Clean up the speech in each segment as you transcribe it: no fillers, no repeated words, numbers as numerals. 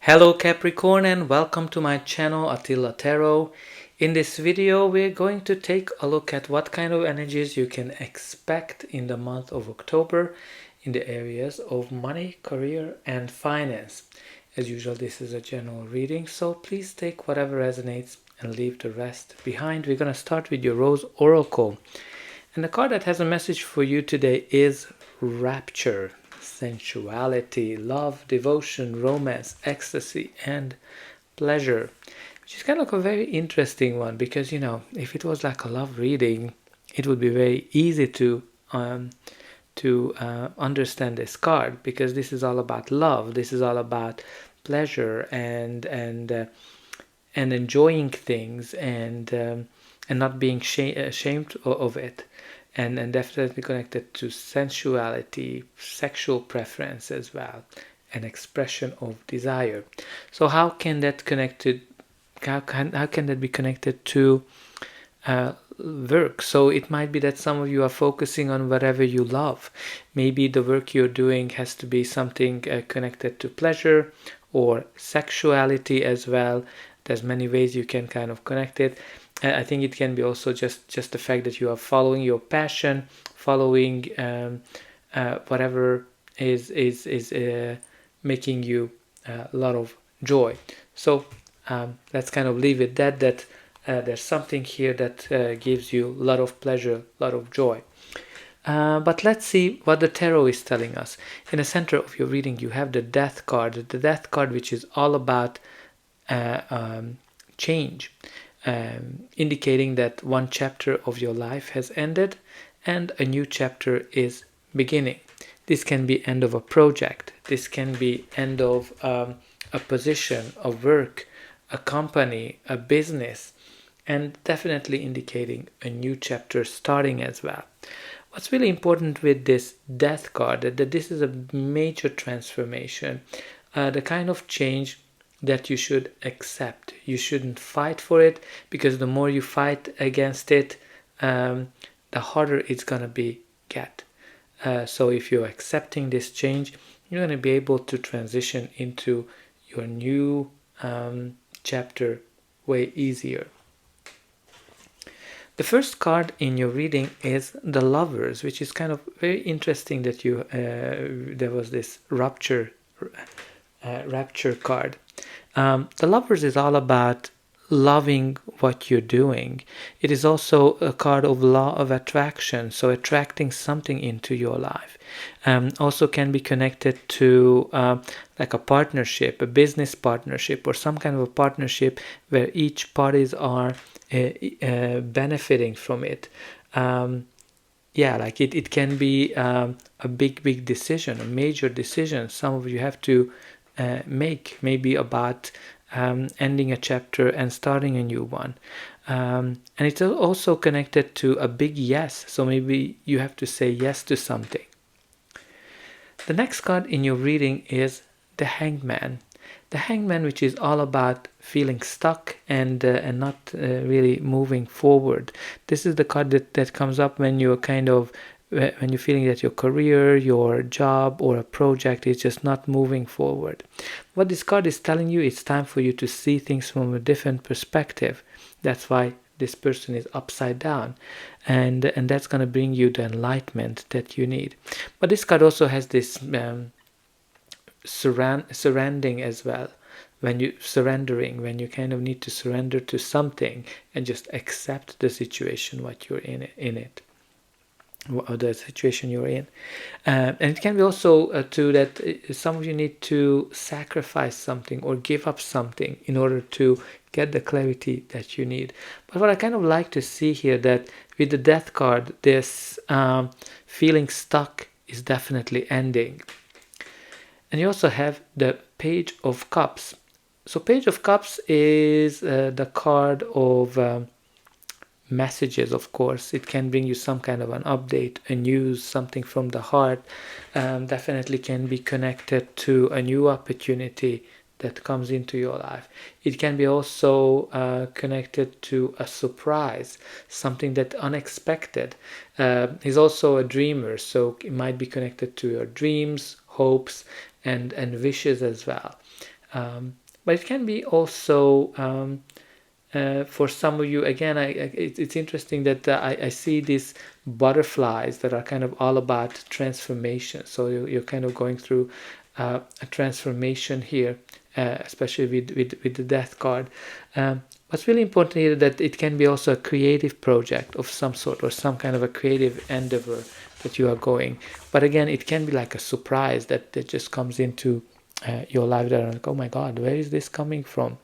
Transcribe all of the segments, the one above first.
Hello Capricorn and welcome to my channel Attila Tarot. In this video we're going to take a look at what kind of energies you can expect in the month of October in the areas of money, career and finance. As usual, this is a general reading, so please take whatever resonates and leave the rest behind. We're going to start with your Rose Oracle. And the card that has a message for you today is Rapture. Sensuality, love, devotion, romance, ecstasy, and pleasure. Which is kind of a very interesting one because, if it was like a love reading, it would be very easy to understand this card, because this is all about love. This is all about pleasure and enjoying things and not being ashamed of it. And definitely connected to sensuality, sexual preference as well, an expression of desire. So how can that be connected to work? So it might be that some of you are focusing on whatever you love. Maybe the work you're doing has to be something connected to pleasure or sexuality as well. There's many ways you can kind of connect it. I think it can be also just the fact that you are following your passion, following whatever is making you a lot of joy. So let's kind of leave it that there's something here that gives you a lot of pleasure, a lot of joy. But let's see what the tarot is telling us. In the center of your reading, you have the Death card. The Death card, which is all about change. Indicating that one chapter of your life has ended and a new chapter is beginning. This can be end of a project. This can be end of a position, a work, a company, a business, and definitely indicating a new chapter starting as well. What's really important with this Death card is that this is a major transformation, the kind of change that you should accept. You shouldn't fight for it, because the more you fight against it, the harder it's gonna get. So if you're accepting this change, you're gonna be able to transition into your new chapter way easier. The first card in your reading is the Lovers, which is kind of very interesting that there was this rapture card. The Lovers is all about loving what you're doing. It is also a card of law of attraction, so attracting something into your life. Also can be connected to like a partnership, a business partnership, or some kind of a partnership where each parties are benefiting from it. Like it can be a big decision, a major decision. Some of you have to make, maybe about ending a chapter and starting a new one. And it's also connected to a big yes, so maybe you have to say yes to something. The next card in your reading is the Hangman. The Hangman, which is all about feeling stuck and not really moving forward. This is the card that comes up when you're feeling that your career, your job, or a project is just not moving forward. What this card is telling you, it's time for you to see things from a different perspective. That's why this person is upside down, and that's going to bring you the enlightenment that you need. But this card also has this surrendering as well. When you kind of need to surrender to something and just accept the situation, what you're in it. Or the situation you're in. And it can be also too that some of you need to sacrifice something or give up something in order to get the clarity that you need. But what I kind of like to see here, that with the Death card, this feeling stuck is definitely ending. And you also have the Page of Cups. So Page of Cups is the card of messages, of course. It can bring you some kind of an update, a news, something from the heart. Definitely can be connected to a new opportunity that comes into your life. It can be also connected to a surprise, something that unexpected. He's also a dreamer, so it might be connected to your dreams, hopes, and wishes as well. But it can be also for some of you, again, it's interesting that I see these butterflies that are kind of all about transformation. So you're kind of going through a transformation here, especially with the death card. What's really important here is that it can be also a creative project of some sort, or some kind of a creative endeavor that you are going. But again, it can be like a surprise that just comes into your life that are like, oh my God, where is this coming from?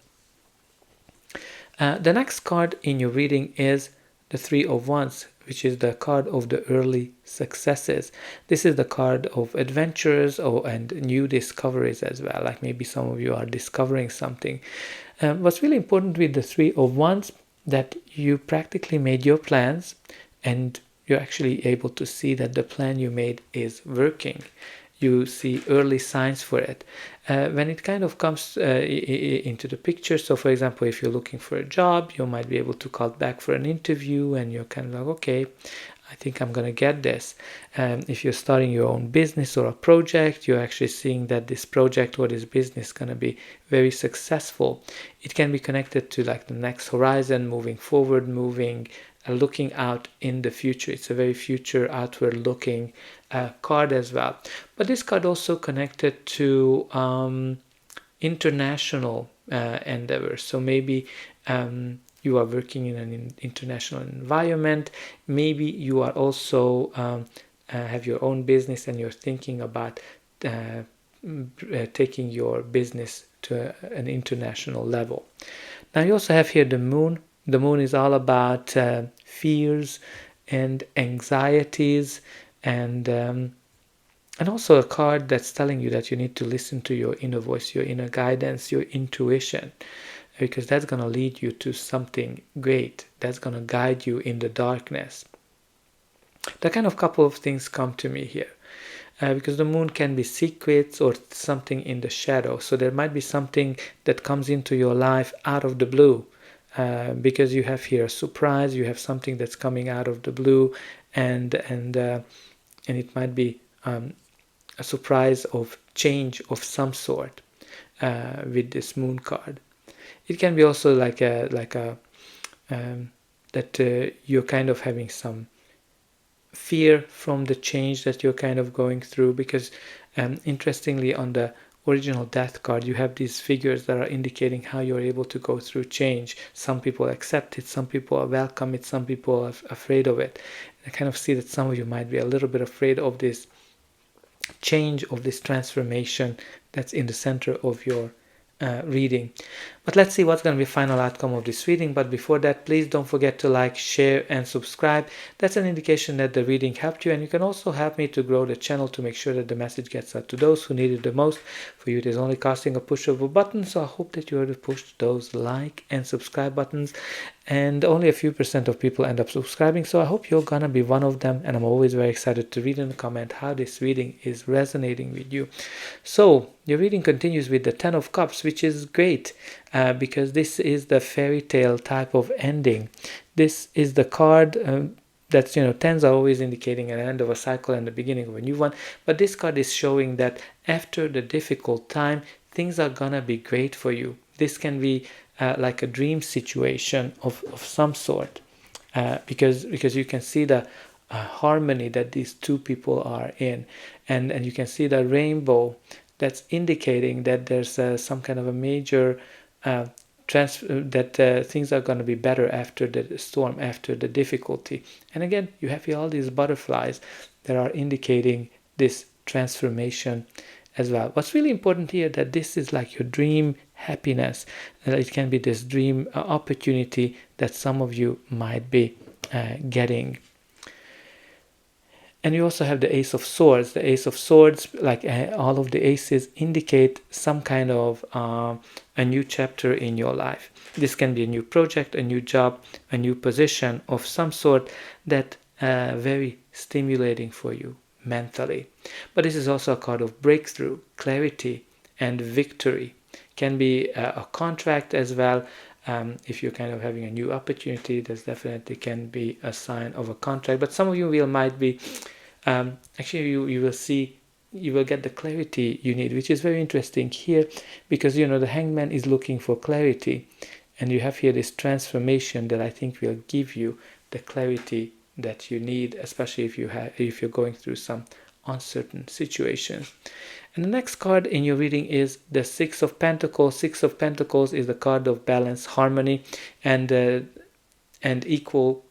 The next card in your reading is the Three of Wands, which is the card of the early successes. This is the card of adventures and new discoveries as well. Like maybe some of you are discovering something. What's really important with the Three of Wands, that you practically made your plans and you're actually able to see that the plan you made is working. You see early signs for it. When it kind of comes into the picture, so for example, if you're looking for a job, you might be able to call back for an interview and you're kind of like, okay, I think I'm going to get this. If you're starting your own business or a project, you're actually seeing that this project or this business is going to be very successful. It can be connected to like the next horizon, moving forward, looking out in the future. It's a very future outward looking card as well. But this card also connected to international endeavors. So maybe you are working in an international environment. Maybe you are also have your own business and you're thinking about taking your business to an international level. Now you also have here the moon. The moon is all about fears and anxieties, and also a card that's telling you that you need to listen to your inner voice, your inner guidance, your intuition, because that's going to lead you to something great. That's going to guide you in the darkness. That kind of couple of things come to me here. Because the moon can be secrets or something in the shadow. So there might be something that comes into your life out of the blue. Because you have here a surprise, you have something that's coming out of the blue, and it might be a surprise of change of some sort with this moon card. It can be also like that you're kind of having some fear from the change that you're kind of going through, because interestingly on the original death card you have these figures that are indicating how you're able to go through change. Some people accept it, some people welcome it, some people are afraid of it. I kind of see that some of you might be a little bit afraid of this change, of this transformation that's in the center of your reading. But let's see what's going to be the final outcome of this reading. But before that, please don't forget to like, share and subscribe. That's an indication that the reading helped you, and you can also help me to grow the channel to make sure that the message gets out to those who need it the most. For you, it is only casting a push of a button, so I hope that you are to push those like and subscribe buttons, and only a few % of people end up subscribing, so I hope you're gonna be one of them, and I'm always very excited to read in the comment how this reading is resonating with you. So your reading continues with the Ten of Cups, which is great because this is the fairy tale type of ending. This is the card that's, tens are always indicating an end of a cycle and the beginning of a new one, but this card is showing that after the difficult time, things are gonna be great for you. This can be like a dream situation of some sort, because you can see the harmony that these two people are in, and you can see the rainbow that's indicating that there's some kind of a major that things are going to be better after the storm, after the difficulty. And again, you have here all these butterflies that are indicating this transformation as well. What's really important here, that this is like your dream happiness. It can be this dream opportunity that some of you might be getting. And you also have the Ace of Swords. The Ace of Swords, like all of the aces, indicate some kind of a new chapter in your life. This can be a new project, a new job, a new position of some sort that very stimulating for you mentally. But this is also a card of breakthrough, clarity, and victory. Can be a contract as well. If you're kind of having a new opportunity, this definitely can be a sign of a contract. But some of you might be, actually you will see you will get the clarity you need, which is very interesting here, because the Hangman is looking for clarity, and you have here this transformation that I think will give you the clarity that you need, especially if you're going through some uncertain situations. And the next card in your reading is the Six of Pentacles. Six of Pentacles is the card of balance, harmony, and equal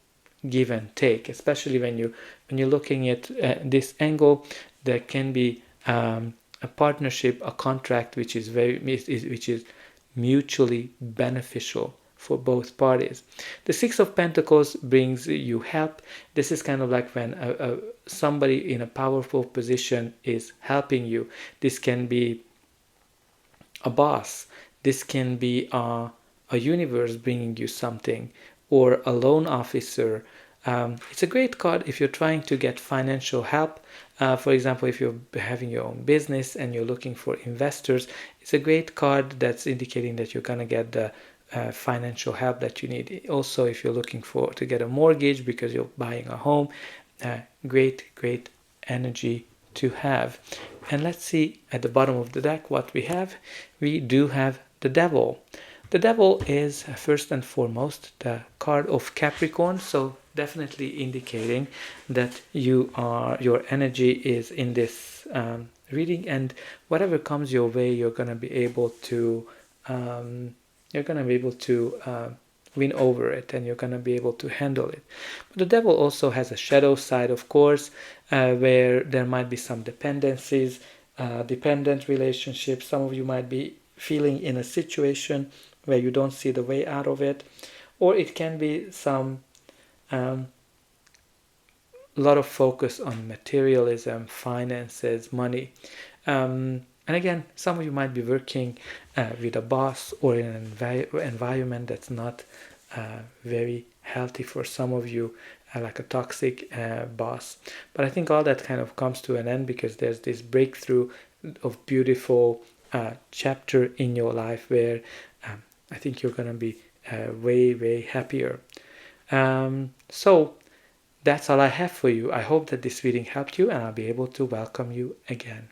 give and take. Especially when you're looking at this angle, there can be a partnership, a contract which is mutually beneficial for both parties. The Six of Pentacles brings you help. This is kind of like when somebody in a powerful position is helping you. This can be a boss. This can be a universe bringing you something, or a loan officer. It's a great card if you're trying to get financial help. For example, if you're having your own business and you're looking for investors, it's a great card that's indicating that you're going to get the financial help that you need. Also, if you're looking to get a mortgage because you're buying a home, great energy to have. And let's see at the bottom of the deck what we have. We do have the Devil. The Devil is first and foremost the card of Capricorn, so definitely indicating that your energy is in this reading, and whatever comes your way, you're going to be able to win over it, and you're going to be able to handle it. But the Devil also has a shadow side, of course, where there might be some dependencies, dependent relationships. Some of you might be feeling in a situation where you don't see the way out of it, or it can be some lot of focus on materialism, finances, money. And again, some of you might be working with a boss or in an environment that's not very healthy for some of you, like a toxic boss. But I think all that kind of comes to an end because there's this breakthrough of beautiful chapter in your life where I think you're going to be way happier. So that's all I have for you. I hope that this reading helped you, and I'll be able to welcome you again.